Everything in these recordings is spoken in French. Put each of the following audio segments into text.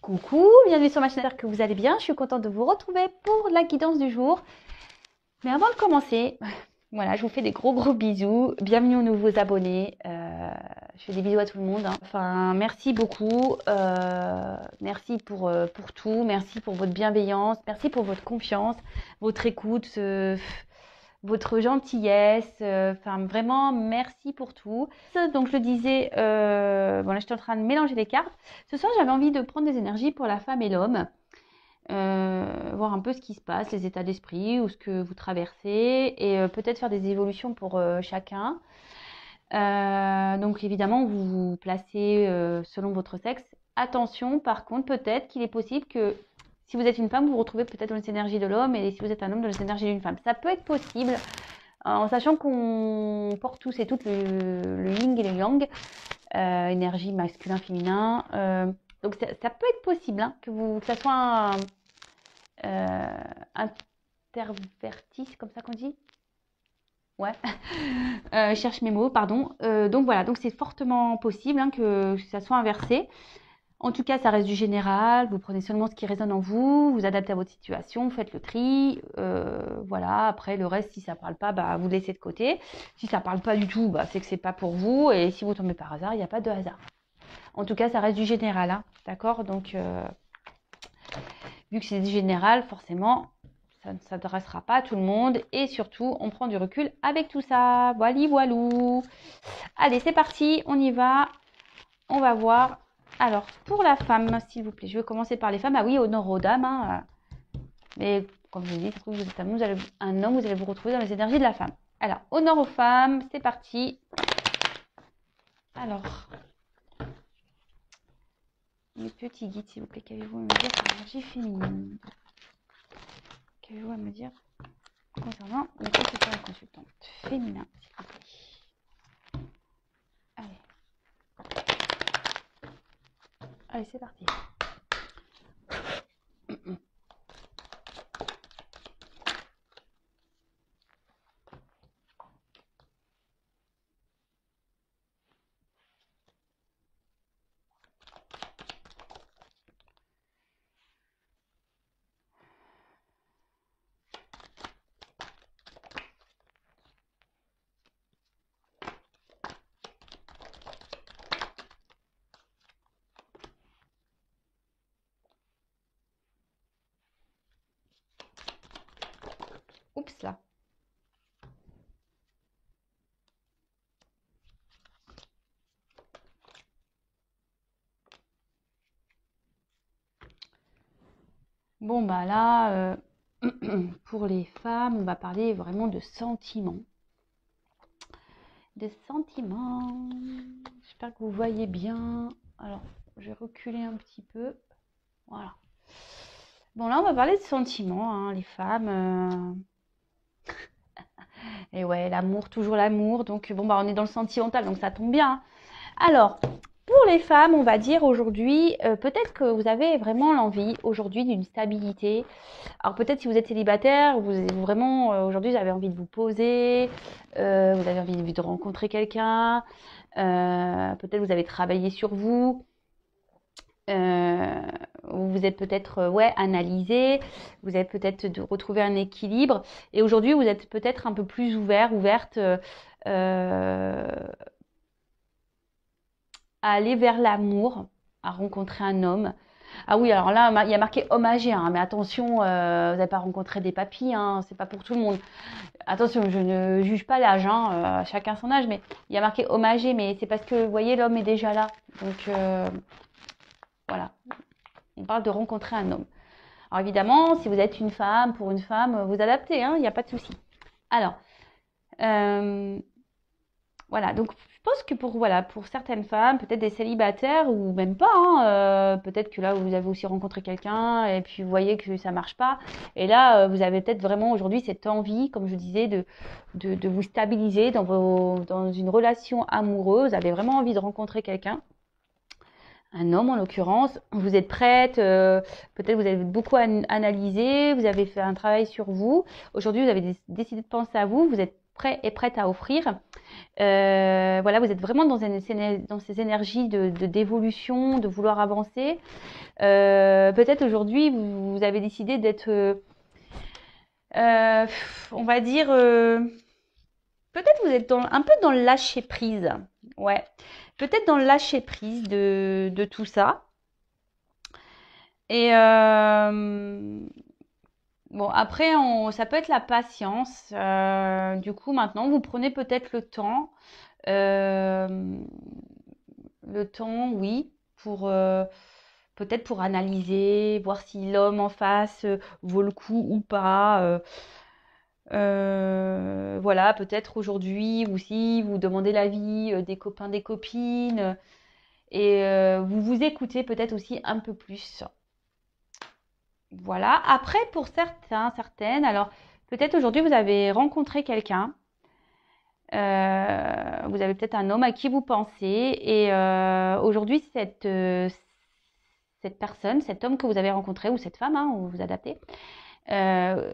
Coucou, bienvenue sur ma chaîne, j'espère que vous allez bien. Je suis contente de vous retrouver pour la guidance du jour. Mais avant de commencer, voilà, je vous fais des gros bisous. Bienvenue aux nouveaux abonnés. Je fais des bisous à tout le monde, hein. Enfin, merci beaucoup. Merci pour tout. Merci pour votre bienveillance. Merci pour votre confiance, votre écoute, votre gentillesse. Enfin, vraiment, merci pour tout. Donc, je le disais, bon, là, je suis en train de mélanger les cartes. Ce soir, j'avais envie de prendre des énergies pour la femme et l'homme. Voir un peu ce qui se passe, les états d'esprit ou ce que vous traversez et peut-être faire des évolutions pour chacun. Donc évidemment, vous vous placez selon votre sexe. Attention, par contre, peut-être qu'il est possible que si vous êtes une femme, vous vous retrouvez peut-être dans les énergies de l'homme et si vous êtes un homme, dans les énergies d'une femme. Ça peut être possible en sachant qu'on porte tous et toutes le yin et le yang, énergie masculin, féminin. Donc ça peut être possible hein, que ça soit interverti, c'est comme ça qu'on dit? Ouais, je cherche mes mots, pardon. Donc voilà, donc c'est fortement possible hein, que ça soit inversé. En tout cas, ça reste du général. Vous prenez seulement ce qui résonne en vous, vous adaptez à votre situation, vous faites le tri. Voilà, après le reste, si ça parle pas, bah, vous laissez de côté. Si ça parle pas du tout, bah, c'est que c'est pas pour vous. Et si vous tombez par hasard, il n'y a pas de hasard. En tout cas, ça reste du général, hein, d'accord? Donc, vu que c'est du général, forcément, ça ne s'adressera pas à tout le monde. Et surtout, on prend du recul avec tout ça. Voilou. Allez, c'est parti, on y va. On va voir. Alors, pour la femme, s'il vous plaît, je vais commencer par les femmes. Ah oui, honneur aux dames. Hein. Mais comme je vous dis, vous êtes un homme, vous allez vous retrouver dans les énergies de la femme. Alors, honneur aux femmes, c'est parti. Alors, mes petits guides, s'il vous plaît, qu'avez-vous à me dire sur l'énergie féminine? Qu'avez-vous à me dire concernant les consultants et consultantes féminins, s'il vous plaît? Allez, c'est parti. Oups là. Bon bah là, pour les femmes, on va parler vraiment de sentiments. Des sentiments. J'espère que vous voyez bien. Alors, je vais reculer un petit peu. Voilà. Bon là, on va parler de sentiments, hein, les femmes. Et ouais, l'amour, toujours l'amour. Donc bon bah on est dans le sentimental, donc ça tombe bien. Hein. Alors, pour les femmes, on va dire aujourd'hui, peut-être que vous avez vraiment l'envie aujourd'hui d'une stabilité. Alors peut-être si vous êtes célibataire, vous vraiment aujourd'hui vous avez envie de vous poser, vous avez envie de rencontrer quelqu'un, peut-être vous avez travaillé sur vous, vous êtes peut-être ouais analysé, vous avez peut-être de retrouver un équilibre et aujourd'hui vous êtes peut-être un peu plus ouverte à aller vers l'amour, à rencontrer un homme. Ah oui, alors là, il y a marqué homme âgé, hein, mais attention, vous n'avez pas rencontré des papis, hein, c'est pas pour tout le monde. Attention, je ne juge pas l'âge, hein, chacun son âge, mais il y a marqué homme âgé, mais c'est parce que, vous voyez, l'homme est déjà là. Donc, voilà, on parle de rencontrer un homme. Alors évidemment, si vous êtes une femme, pour une femme, vous adaptez, hein, il n'y a pas de souci. Alors, voilà, donc je pense que pour certaines femmes, peut-être des célibataires ou même pas, hein, peut-être que là vous avez aussi rencontré quelqu'un et puis vous voyez que ça marche pas. Et là, vous avez peut-être vraiment aujourd'hui cette envie, comme je disais, de vous stabiliser dans une relation amoureuse. Vous avez vraiment envie de rencontrer quelqu'un, un homme en l'occurrence. Vous êtes prête, peut-être vous avez beaucoup analysé, vous avez fait un travail sur vous. Aujourd'hui, vous avez décidé de penser à vous, vous êtes prêt et prête à offrir. Voilà, vous êtes vraiment dans ces énergies de d'évolution, de vouloir avancer. Peut-être aujourd'hui, vous avez décidé d'être, on va dire, peut-être vous êtes un peu dans le lâcher prise. Ouais, peut-être dans le lâcher prise de tout ça. Et bon, après, ça peut être la patience. Du coup, maintenant, vous prenez peut-être le temps, oui, pour peut-être pour analyser, voir si l'homme en face vaut le coup ou pas. Voilà, peut-être aujourd'hui, ou si vous demandez l'avis des copains, des copines, et vous vous écoutez peut-être aussi un peu plus. Voilà. Après, pour certains, certaines, alors peut-être aujourd'hui vous avez rencontré quelqu'un, vous avez peut-être un homme à qui vous pensez, et aujourd'hui cette personne, cet homme que vous avez rencontré, ou cette femme, hein, vous vous adaptez,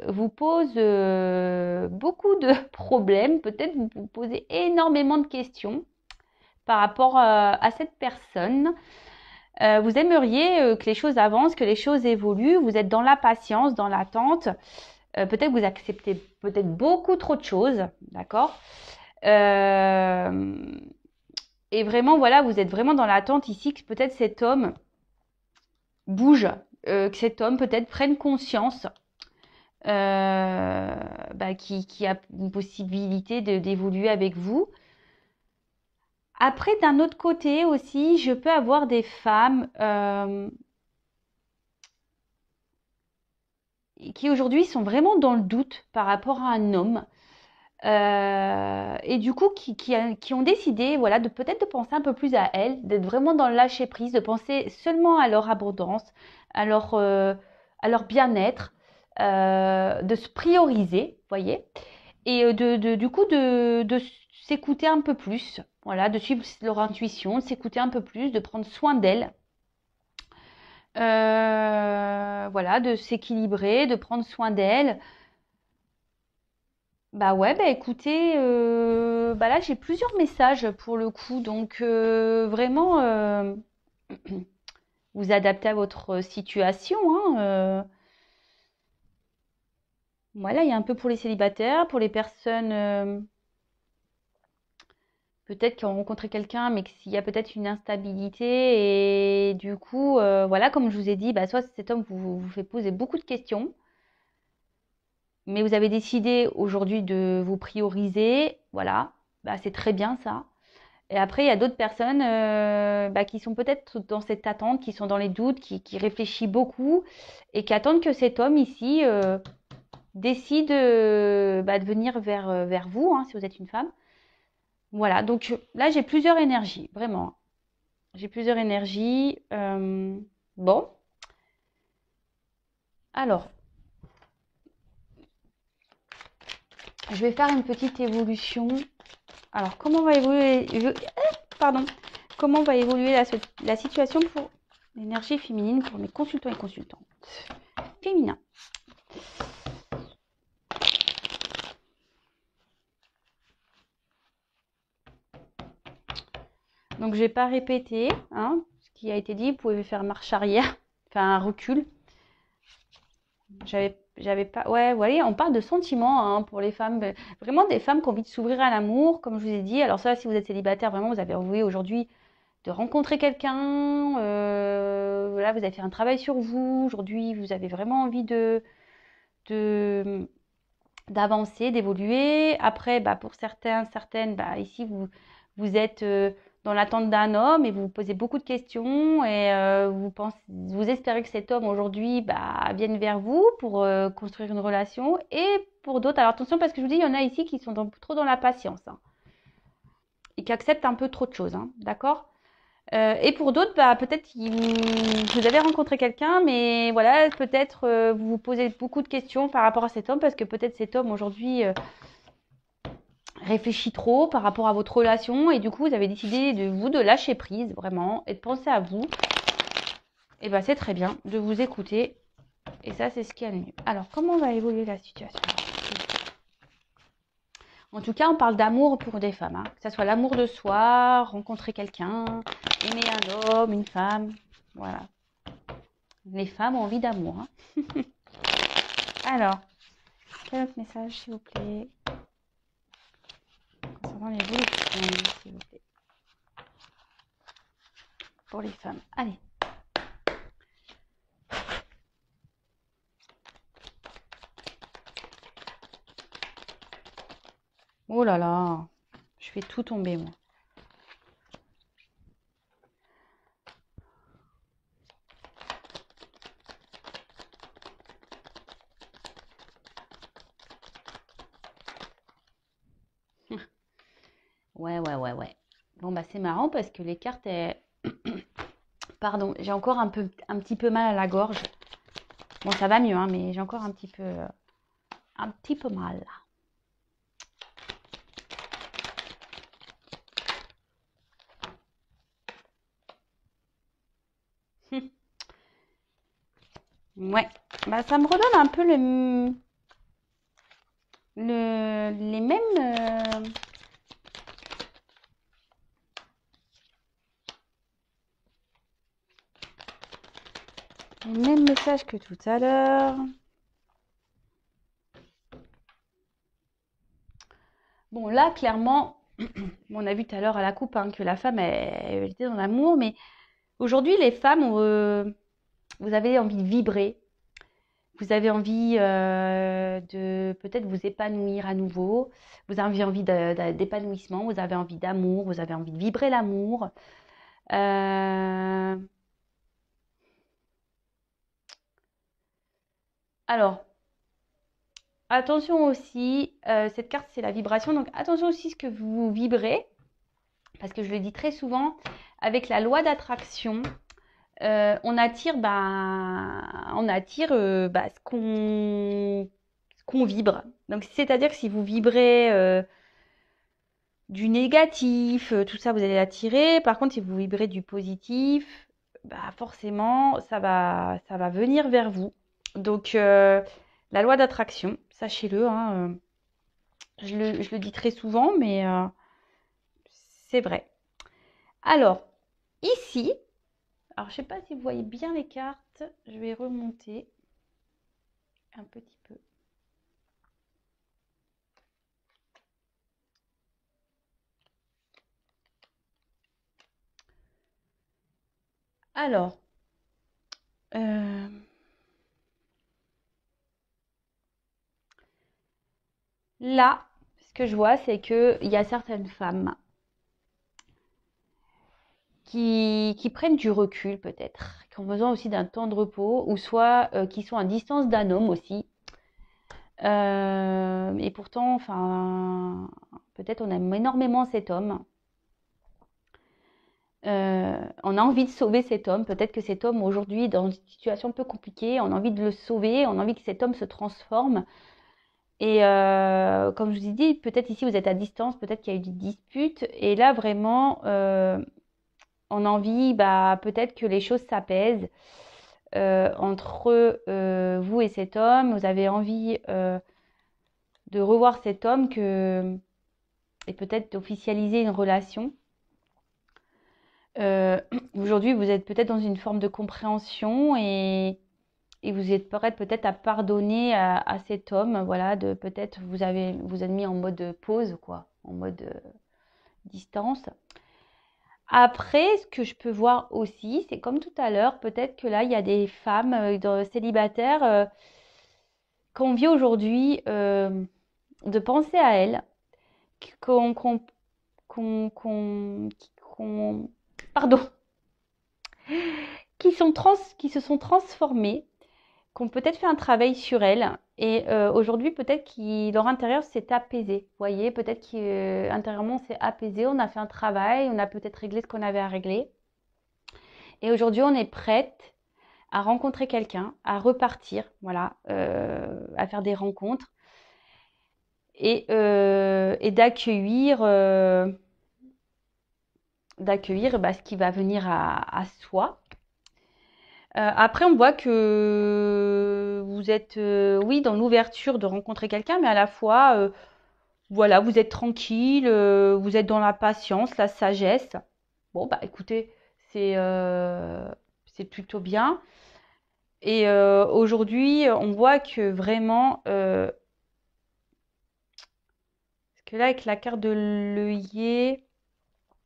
vous pose beaucoup de problèmes, peut-être vous posez énormément de questions par rapport à cette personne. Vous aimeriez que les choses avancent, que les choses évoluent, vous êtes dans la patience, dans l'attente, peut-être que vous acceptez peut-être beaucoup trop de choses, d'accord? Et vraiment, voilà, vous êtes vraiment dans l'attente ici que peut-être cet homme bouge, que cet homme peut-être prenne conscience qui a une possibilité d'évoluer avec vous. Après, d'un autre côté aussi, je peux avoir des femmes qui aujourd'hui sont vraiment dans le doute par rapport à un homme. Et du coup, qui ont décidé, voilà, de peut-être de penser un peu plus à elles, d'être vraiment dans le lâcher prise, de penser seulement à leur abondance, à leur bien-être, de se prioriser, voyez, et du coup de s'écouter un peu plus, voilà, de suivre leur intuition, de s'écouter un peu plus, de prendre soin d'elles, voilà, de s'équilibrer, de prendre soin d'elles. Bah ouais, bah écoutez, bah là j'ai plusieurs messages pour le coup, donc vraiment vous adaptez à votre situation, hein, voilà, il y a un peu pour les célibataires, pour les personnes peut-être qui ont rencontré quelqu'un, mais qu'il y a peut-être une instabilité, et du coup, voilà, comme je vous ai dit, bah soit cet homme vous fait poser beaucoup de questions, mais vous avez décidé aujourd'hui de vous prioriser, voilà, bah c'est très bien ça. Et après, il y a d'autres personnes qui sont peut-être dans cette attente, qui sont dans les doutes, qui réfléchissent beaucoup et qui attendent que cet homme ici décide de venir vers vous, hein, si vous êtes une femme. Voilà, donc là, j'ai plusieurs énergies, vraiment. J'ai plusieurs énergies. Bon, alors, je vais faire une petite évolution. Alors, comment va évoluer... pardon. Comment va évoluer la situation pour l'énergie féminine pour mes consultants et consultantes féminins? Donc, je vais pas répéter hein, ce qui a été dit. Vous pouvez faire marche arrière, faire un recul. J'avais pas. Ouais, vous voyez, on parle de sentiments hein, pour les femmes. Vraiment des femmes qui ont envie de s'ouvrir à l'amour, comme je vous ai dit. Alors, ça, si vous êtes célibataire, vraiment, vous avez envie aujourd'hui de rencontrer quelqu'un. Voilà, vous avez fait un travail sur vous. Aujourd'hui, vous avez vraiment envie d'avancer, d'évoluer. Après, bah, pour certaines, bah, ici, vous êtes dans l'attente d'un homme et vous vous posez beaucoup de questions et vous espérez que cet homme aujourd'hui bah, vienne vers vous pour construire une relation. Et pour d'autres, alors attention parce que je vous dis, il y en a ici qui sont trop dans la patience hein, et qui acceptent un peu trop de choses, hein, d'accord? Et pour d'autres, bah, peut-être vous avez rencontré quelqu'un, mais voilà, peut-être vous vous posez beaucoup de questions par rapport à cet homme, parce que peut-être cet homme aujourd'hui réfléchit trop par rapport à votre relation, et du coup, vous avez décidé de lâcher prise, vraiment, et de penser à vous. Et bah, c'est très bien de vous écouter, et ça, c'est ce qui est le mieux. Alors, comment va évoluer la situation? En tout cas, on parle d'amour pour des femmes, hein. Que ce soit l'amour de soi, rencontrer quelqu'un, aimer un homme, une femme. Voilà. Les femmes ont envie d'amour, hein. Alors, quel autre message, s'il vous plaît? Concernant l'évolution, s'il vous plaît. Pour les femmes. Allez. Oh là là. Je fais tout tomber, moi. Ouais. Bon, bah, c'est marrant parce que les cartes, pardon, j'ai encore un petit peu mal à la gorge. Bon, ça va mieux, hein, mais j'ai encore un petit peu mal. Ouais, bah, ça me redonne un peu les mêmes... les mêmes messages que tout à l'heure. Bon, là, clairement, on a vu tout à l'heure à la coupe, hein, que la femme, elle était dans l'amour, mais aujourd'hui, les femmes, vous avez envie de vibrer. Vous avez envie de peut-être vous épanouir à nouveau. Vous avez envie d'épanouissement, vous avez envie d'amour, vous avez envie de vibrer l'amour. Alors, attention aussi, cette carte c'est la vibration, donc attention aussi ce que vous vibrez, parce que je le dis très souvent, avec la loi d'attraction, on attire, ce qu'on vibre. Donc c'est-à-dire que si vous vibrez du négatif, tout ça vous allez l'attirer. Par contre, si vous vibrez du positif, bah forcément ça va venir vers vous. Donc la loi d'attraction, sachez-le, hein, je le dis très souvent, mais c'est vrai. Alors, ici, alors je sais pas si vous voyez bien les cartes, je vais remonter un petit peu. Alors, là, ce que je vois, c'est qu'il y a certaines femmes qui prennent du recul peut-être, qui ont besoin aussi d'un temps de repos, ou soit qui sont à distance d'un homme aussi. Et pourtant, enfin, peut-être on aime énormément cet homme. On a envie de sauver cet homme. Peut-être que cet homme aujourd'hui est dans une situation un peu compliquée. On a envie de le sauver. On a envie que cet homme se transforme. Et comme je vous ai dit, peut-être ici vous êtes à distance. Peut-être qu'il y a eu des disputes. Et là vraiment, on a envie, peut-être que les choses s'apaisent entre vous et cet homme. Vous avez envie de revoir cet homme et peut-être d'officialiser une relation. Aujourd'hui, vous êtes peut-être dans une forme de compréhension et vous êtes prête peut-être à pardonner à cet homme, voilà, de peut-être vous êtes mis en mode pause, quoi, en mode distance. Après, ce que je peux voir aussi, c'est comme tout à l'heure, peut-être que là, il y a des femmes célibataires qu'on vit aujourd'hui, de penser à elles, qu'on, qu'on, qu'on, qu'on, qu'on- pardon, qui se sont transformées, qui ont peut-être fait un travail sur elles. Et aujourd'hui, peut-être que leur intérieur s'est apaisé. Vous voyez, peut-être qu'intérieurement, c'est apaisé. On a fait un travail, on a peut-être réglé ce qu'on avait à régler. Et aujourd'hui, on est prête à rencontrer quelqu'un, à repartir, voilà, à faire des rencontres et d'accueillir ce qui va venir à soi. Après, on voit que vous êtes, oui, dans l'ouverture de rencontrer quelqu'un, mais à la fois, Voilà, vous êtes tranquille, vous êtes dans la patience, la sagesse. Bon, bah écoutez, c'est plutôt bien. Et aujourd'hui, on voit que vraiment, parce que là, avec la carte de l'œillet,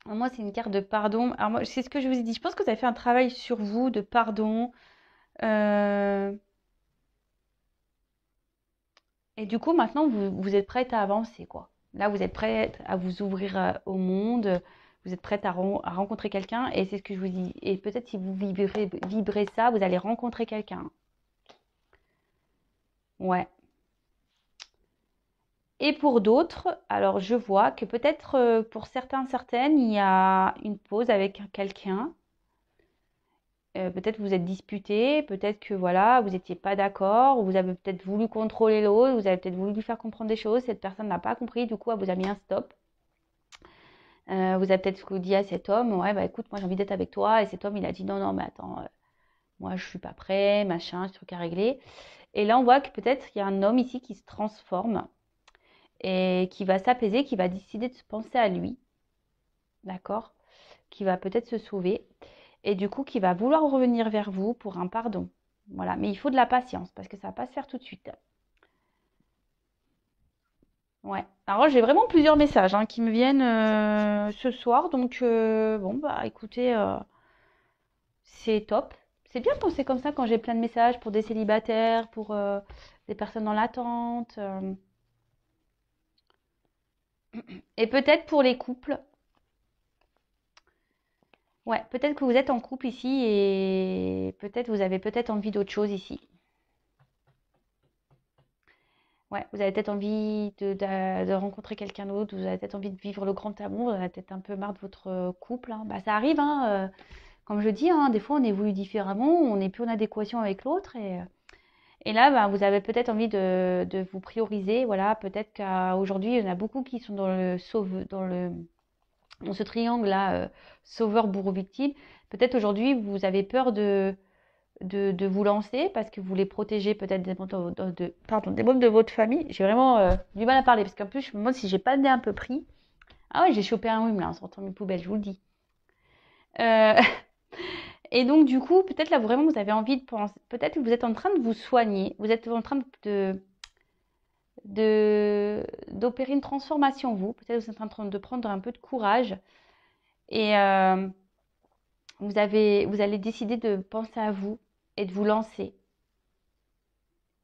moi, c'est une carte de pardon. Alors moi, c'est ce que je vous ai dit. Je pense que vous avez fait un travail sur vous de pardon. euh, et du coup, maintenant, vous êtes prête à avancer, quoi. Là, vous êtes prête à vous ouvrir au monde. Vous êtes prête à rencontrer quelqu'un. Et c'est ce que je vous dis. Et peut-être si vous vibrez ça, vous allez rencontrer quelqu'un. Ouais. Et pour d'autres, alors je vois que peut-être pour certains, certaines, il y a une pause avec quelqu'un. Peut-être vous êtes disputé, peut-être que voilà, vous n'étiez pas d'accord, ou vous avez peut-être voulu contrôler l'autre, vous avez peut-être voulu lui faire comprendre des choses, cette personne n'a pas compris, du coup, elle vous a mis un stop. Vous avez peut-être dit à cet homme, ouais, bah écoute, moi j'ai envie d'être avec toi, et cet homme il a dit non, non, mais attends, moi je suis pas prêt, machin, c'est truc à régler. Et là, on voit que peut-être il y a un homme ici qui se transforme et qui va s'apaiser, qui va décider de se penser à lui, d'accord? Qui va peut-être se sauver et du coup qui va vouloir revenir vers vous pour un pardon. Voilà, mais il faut de la patience parce que ça va pas se faire tout de suite. Ouais. Alors j'ai vraiment plusieurs messages hein, qui me viennent ce soir, donc bon bah écoutez, c'est top. C'est bien de penser comme ça quand j'ai plein de messages pour des célibataires, pour des personnes dans l'attente, et peut-être pour les couples. Ouais, peut-être que vous êtes en couple ici et peut-être vous avez peut-être envie d'autre chose ici. Ouais, vous avez peut-être envie de rencontrer quelqu'un d'autre, vous avez peut-être envie de vivre le grand amour, vous avez peut-être un peu marre de votre couple, hein. Bah, ça arrive, hein, comme je dis, hein, des fois on évolue différemment, on n'est plus en adéquation avec l'autre et là, bah, vous avez peut-être envie de vous prioriser. Voilà, peut-être qu'aujourd'hui, il y en a beaucoup qui sont dans ce triangle-là, sauveur, bourreau, victime. Peut-être aujourd'hui, vous avez peur de vous lancer parce que vous voulez protéger peut-être des membres des membres de votre famille. J'ai vraiment du mal à parler parce qu'en plus, je me demande si j'ai pas le nez un peu pris. Ah ouais, j'ai chopé un rhume là en sortant mes poubelles, je vous le dis. Euh, et donc, du coup, peut-être là, vraiment, vous avez envie de penser. Peut-être que vous êtes en train de vous soigner. Vous êtes en train d'opérer une transformation, vous. Peut-être que vous êtes en train de prendre un peu de courage. Et vous allez décider de penser à vous et de vous lancer.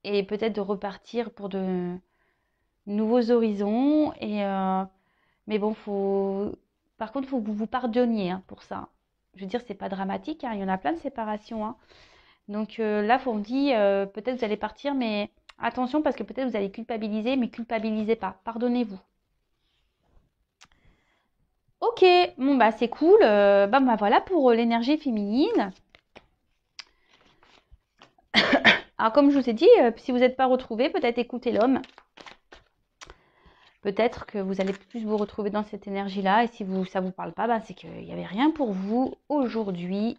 Et peut-être de repartir pour de nouveaux horizons. Mais bon, par contre, il faut que vous vous pardonniez hein, pour ça. Je veux dire, c'est pas dramatique, hein, il y en a plein de séparations, hein. Donc là, on dit, peut-être vous allez partir, mais attention parce que peut-être vous allez culpabiliser, mais culpabilisez pas. Pardonnez-vous. Ok, bon bah c'est cool. Bah voilà pour l'énergie féminine. Alors comme je vous ai dit, si vous n'êtes pas retrouvés, peut-être écoutez l'homme. Peut-être que vous allez plus vous retrouver dans cette énergie-là. Et si ça ne vous parle pas, bah, c'est qu'il n'y avait rien pour vous aujourd'hui.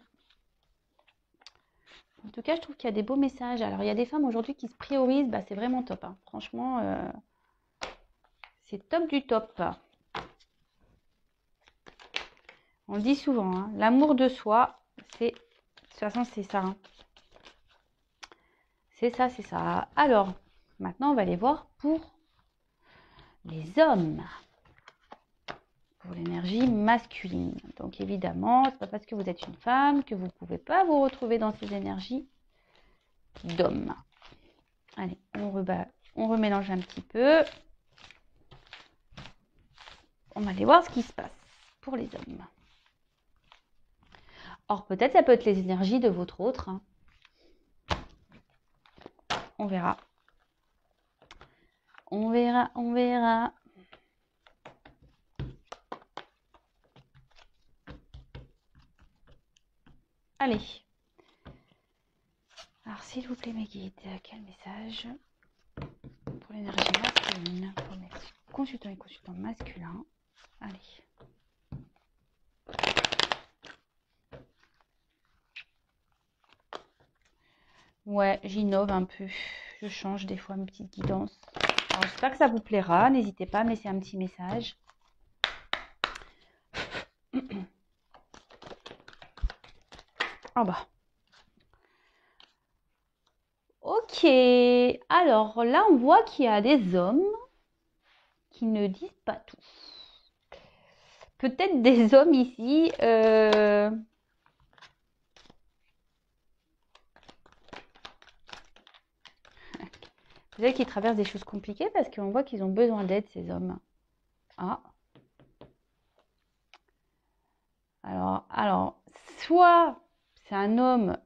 En tout cas, je trouve qu'il y a des beaux messages. Alors, il y a des femmes aujourd'hui qui se priorisent. Bah, c'est vraiment top, hein. Franchement, c'est top du top. On le dit souvent, hein, l'amour de soi, de toute façon, c'est ça, hein. C'est ça, c'est ça. Alors, maintenant, on va aller voir pour les hommes. Pour l'énergie masculine. Donc, évidemment, c'est pas parce que vous êtes une femme que vous ne pouvez pas vous retrouver dans ces énergies d'hommes. Allez, on remélange un petit peu. On va aller voir ce qui se passe pour les hommes. Or, peut-être ça peut être les énergies de votre autre, hein. On verra. On verra, on verra. Allez. Alors, s'il vous plaît, mes guides, quel message pour l'énergie masculine, pour mes consultants et consultants masculins. Allez. Ouais, j'innove un peu. Je change des fois mes petites guidances. Alors, j'espère que ça vous plaira. N'hésitez pas à me laisser un petit message. Oh bah. Ok. Alors là, on voit qu'il y a des hommes qui ne disent pas tout. Peut-être des hommes ici. Peut-être qu'ils traversent des choses compliquées parce qu'on voit qu'ils ont besoin d'aide, ces hommes. Ah. Alors, soit c'est un homme,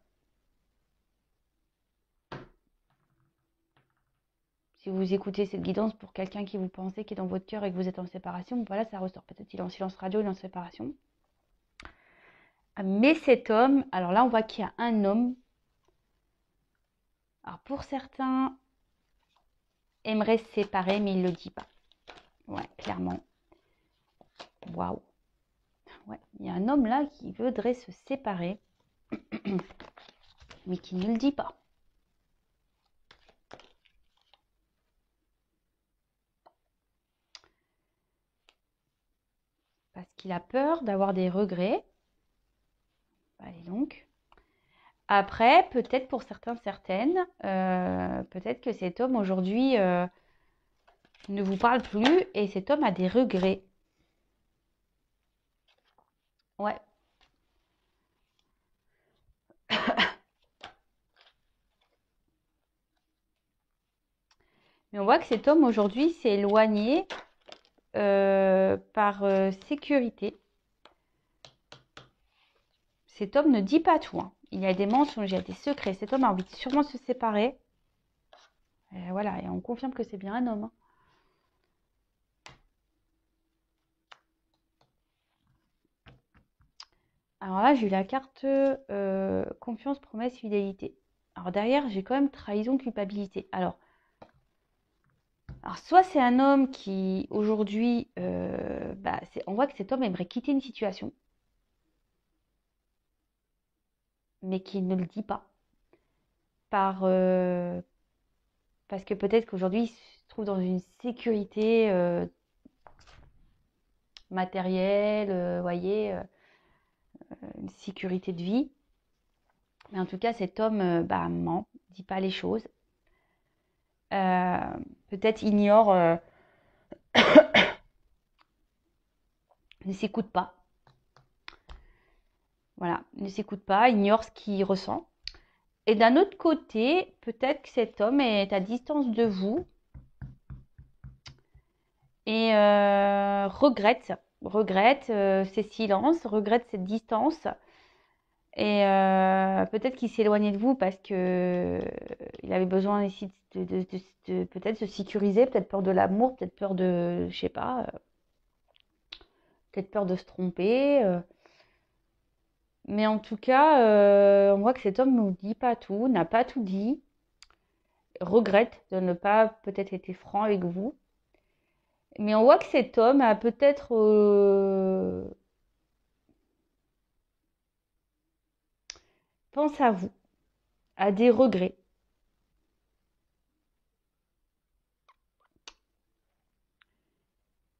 si vous écoutez cette guidance pour quelqu'un qui vous pensez, qui est dans votre cœur et que vous êtes en séparation, voilà, ça ressort. Peut-être qu'il est en silence radio, il est en séparation. Mais cet homme, alors là, on voit qu'il y a un homme. Alors, pour certains, aimerait se séparer, mais il ne le dit pas. Ouais, clairement. Waouh. Ouais, il y a un homme là qui voudrait se séparer, mais qui ne le dit pas. Parce qu'il a peur d'avoir des regrets. Allez donc. Après, peut-être pour certains, certaines, peut-être que cet homme aujourd'hui ne vous parle plus et cet homme a des regrets. Ouais. Mais on voit que cet homme aujourd'hui s'est éloigné par sécurité. Cet homme ne dit pas tout. Hein. Il y a des mensonges, il y a des secrets. Cet homme a envie de sûrement se séparer. Et voilà, et on confirme que c'est bien un homme. Hein. Alors là, j'ai eu la carte confiance, promesse, fidélité. Alors derrière, j'ai quand même trahison, culpabilité. Alors soit c'est un homme qui, aujourd'hui, on voit que cet homme aimerait quitter une situation, mais qui ne le dit pas. Parce que peut-être qu'aujourd'hui, il se trouve dans une sécurité matérielle, voyez, une sécurité de vie. Mais en tout cas, cet homme ment, ne dit pas les choses. Peut-être ignore, ne s'écoute pas. Voilà, ne s'écoute pas, ignore ce qu'il ressent. Et d'un autre côté, peut-être que cet homme est à distance de vous et regrette ses silences, regrette cette distance. Et peut-être qu'il s'est éloigné de vous parce que il avait besoin ici de peut-être se sécuriser, peut-être peur de l'amour, peut-être peur de, je sais pas, peut-être peur de se tromper. Mais en tout cas, on voit que cet homme ne nous dit pas tout, n'a pas tout dit, regrette de ne pas peut-être été franc avec vous. Mais on voit que cet homme a peut-être pense à vous, a des regrets.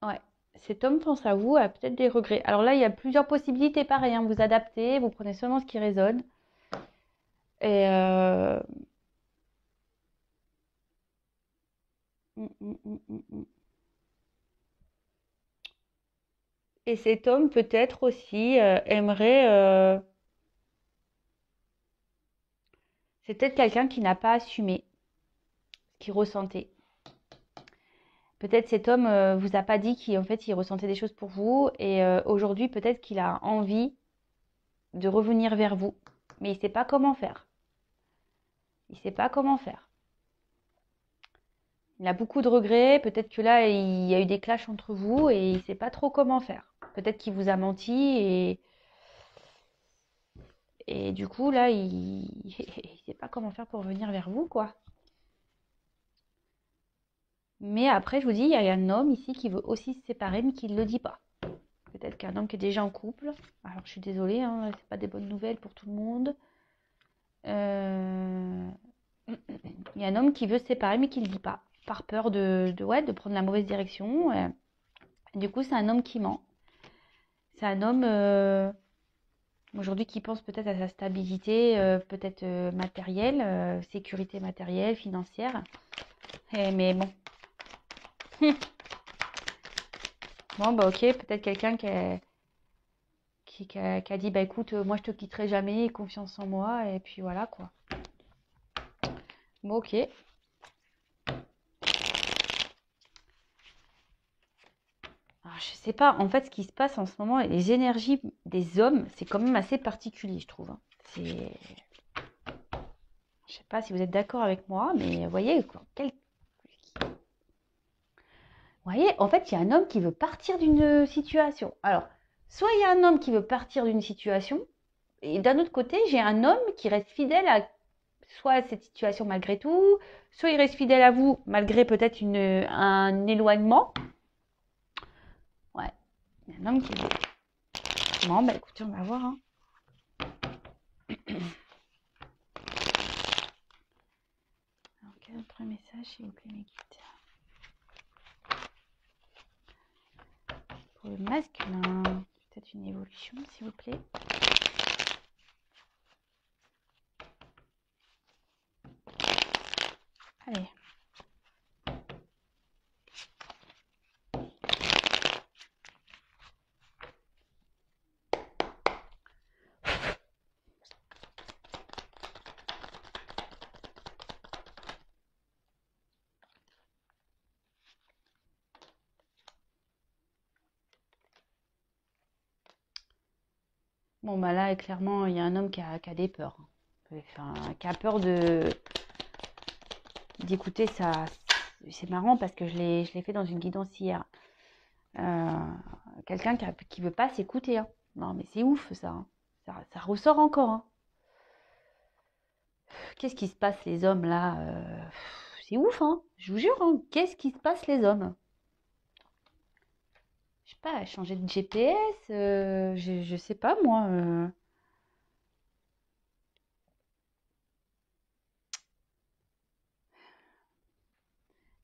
Ouais, cet homme pense à vous, a peut-être des regrets. Alors là, il y a plusieurs possibilités, pareil, hein, vous adaptez, vous prenez seulement ce qui résonne. Et Et cet homme peut-être aussi aimerait. C'est peut-être quelqu'un qui n'a pas assumé ce qu'il ressentait. Peut-être cet homme vous a pas dit qu'en fait il ressentait des choses pour vous et aujourd'hui peut-être qu'il a envie de revenir vers vous, mais il ne sait pas comment faire. Il ne sait pas comment faire. Il a beaucoup de regrets, peut-être que là il y a eu des clashs entre vous et il ne sait pas trop comment faire. Peut-être qu'il vous a menti et du coup là il ne sait pas comment faire pour revenir vers vous quoi. Mais après, je vous dis, il y a un homme ici qui veut aussi se séparer, mais qui ne le dit pas. Peut-être qu'un homme qui est déjà en couple. Alors, je suis désolée, hein, c'est pas des bonnes nouvelles pour tout le monde. Il y a un homme qui veut se séparer, mais qui ne le dit pas. par peur de prendre la mauvaise direction. Du coup, c'est un homme qui ment. C'est un homme aujourd'hui qui pense peut-être à sa stabilité, peut-être matérielle, sécurité matérielle, financière. Mais bon. Bon, bah ok, peut-être quelqu'un qui a dit, bah écoute, moi je te quitterai jamais, confiance en moi, et puis voilà quoi. Bon, ok. Alors, je sais pas, en fait, ce qui se passe en ce moment, les énergies des hommes, c'est quand même assez particulier, je trouve. Je sais pas si vous êtes d'accord avec moi, mais vous voyez, en fait, il y a un homme qui veut partir d'une situation. Alors, soit il y a un homme qui veut partir d'une situation, et d'un autre côté, j'ai un homme qui reste fidèle à soit cette situation malgré tout, soit il reste fidèle à vous malgré peut-être un éloignement. Ouais, il y a un homme qui veut. Bon, bah écoutez, on va voir. Hein. Alors, quel autre message, s'il vous plaît, mes guides? Pour le masculin, peut-être une évolution, s'il vous plaît. Allez. Bon, bah là, clairement, il y a un homme qui a des peurs. Enfin, qui a peur d'écouter ça. C'est marrant parce que je l'ai fait dans une guidance hier. Quelqu'un qui veut pas s'écouter. Hein. Non, mais c'est ouf ça, hein. Ça ressort encore. Hein. Qu'est-ce qui se passe les hommes là c'est ouf, hein. Je vous jure. Hein. Qu'est-ce qui se passe les hommes? Je sais pas, changer de GPS, je sais pas moi.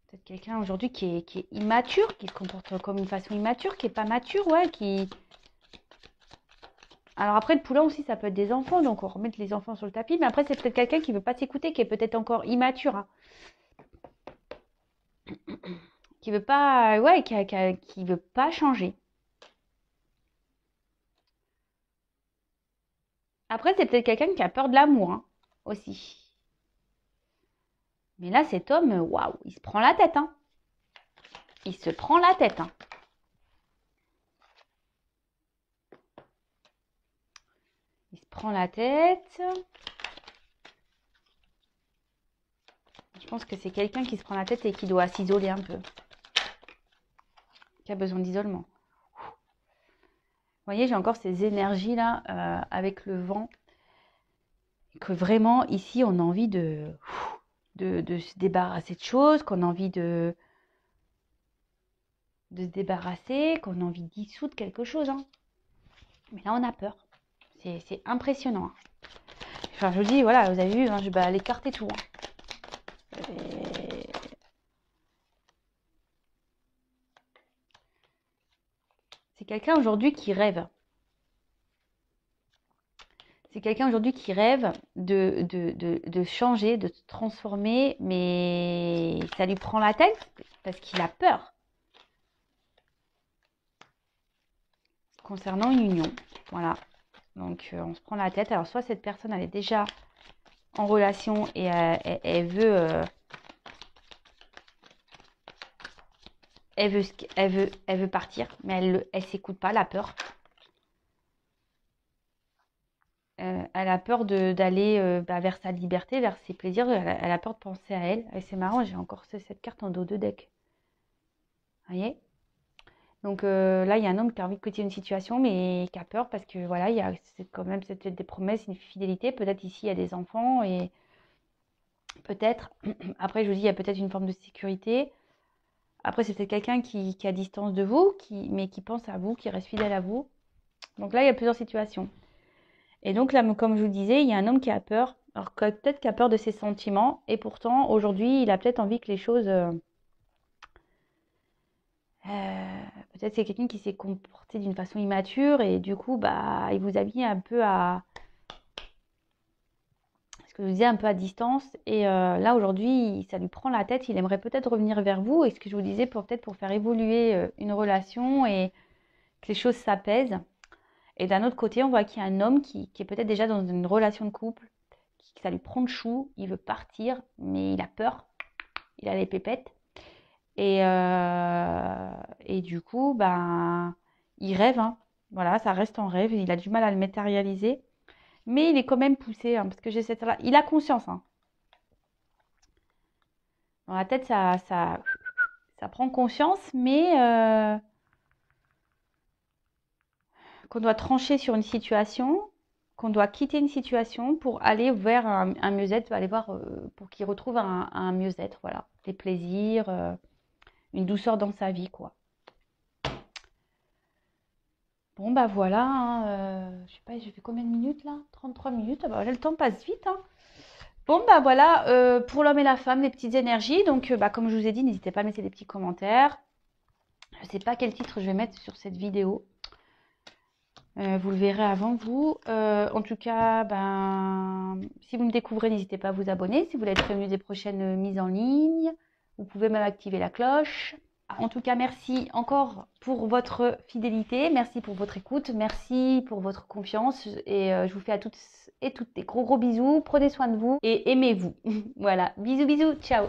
Peut-être quelqu'un aujourd'hui qui est immature, qui se comporte comme une façon immature, qui est pas mature, ouais, qui. Alors après, le poulain aussi, ça peut être des enfants, donc on remet les enfants sur le tapis. Mais après, c'est peut-être quelqu'un qui veut pas s'écouter, qui est peut-être encore immature, hein. Qui veut pas, ouais, qui veut pas changer. Après, c'est peut-être quelqu'un qui a peur de l'amour, hein, aussi. Mais là, cet homme, waouh, il se prend la tête, hein. Il se prend la tête, hein. Il se prend la tête. Je pense que c'est quelqu'un qui se prend la tête et qui doit s'isoler un peu. Qui a besoin d'isolement. Vous voyez, j'ai encore ces énergies-là avec le vent. Que vraiment, ici, on a envie de se débarrasser de choses, qu'on a envie de se débarrasser, qu'on a envie de dissoudre quelque chose. Hein. Mais là, on a peur. C'est impressionnant. Hein. Enfin, je vous dis, voilà, vous avez vu, hein, je vais aller écarter tout. Hein. C'est quelqu'un aujourd'hui qui rêve. C'est quelqu'un aujourd'hui qui rêve de changer, de se transformer, mais ça lui prend la tête parce qu'il a peur. Concernant une union, voilà. Donc, on se prend la tête. Alors, soit cette personne, elle est déjà en relation et elle veut partir, mais elle s'écoute pas, elle a peur. Elle a peur d'aller vers sa liberté, vers ses plaisirs. Elle a peur de penser à elle. Et c'est marrant, j'ai encore cette carte en dos de deck. Vous voyez? Donc là, il y a un homme qui a envie de quitter une situation, mais qui a peur parce que voilà, c'est quand même peut-être des promesses, une fidélité. Peut-être ici, il y a des enfants et peut-être, après, je vous dis, il y a peut-être une forme de sécurité. Après, c'est peut-être quelqu'un qui est à distance de vous, mais qui pense à vous, qui reste fidèle à vous. Donc là, il y a plusieurs situations. Et donc là, comme je vous disais, il y a un homme qui a peur. Alors peut-être qu'il a peur de ses sentiments. Et pourtant, aujourd'hui, il a peut-être envie que les choses Peut-être c'est quelqu'un qui s'est comporté d'une façon immature et du coup, bah, il vous a mis un peu à, ce que je vous disais, un peu à distance. Et là, aujourd'hui, ça lui prend la tête. Il aimerait peut-être revenir vers vous. Et ce que je vous disais, peut-être pour faire évoluer une relation et que les choses s'apaisent. Et d'un autre côté, on voit qu'il y a un homme qui est peut-être déjà dans une relation de couple, que ça lui prend le chou, il veut partir, mais il a peur, il a les pépettes. Et du coup, ben, il rêve, hein. Voilà, ça reste en rêve, il a du mal à le matérialiser. Mais il est quand même poussé, hein, parce que j'ai cette... Il a conscience, hein. Dans la tête, ça prend conscience, mais qu'on doit trancher sur une situation, qu'on doit quitter une situation pour aller vers un mieux-être, aller voir, pour qu'il retrouve un mieux-être, voilà. Des plaisirs, une douceur dans sa vie, quoi. Bon, bah voilà, hein, je sais pas, j'ai fait combien de minutes là? 33 minutes, ah bah, le temps passe vite, hein. Bon, bah voilà, pour l'homme et la femme, les petites énergies. Donc, bah, comme je vous ai dit, n'hésitez pas à mettre des petits commentaires. Je ne sais pas quel titre je vais mettre sur cette vidéo. Vous le verrez avant vous. En tout cas, ben, si vous me découvrez, n'hésitez pas à vous abonner. Si vous voulez être prévenu des prochaines mises en ligne, vous pouvez même activer la cloche. En tout cas, merci encore pour votre fidélité, merci pour votre écoute, merci pour votre confiance et je vous fais à toutes et toutes des gros bisous. Prenez soin de vous et aimez-vous. Voilà, bisous bisous, ciao.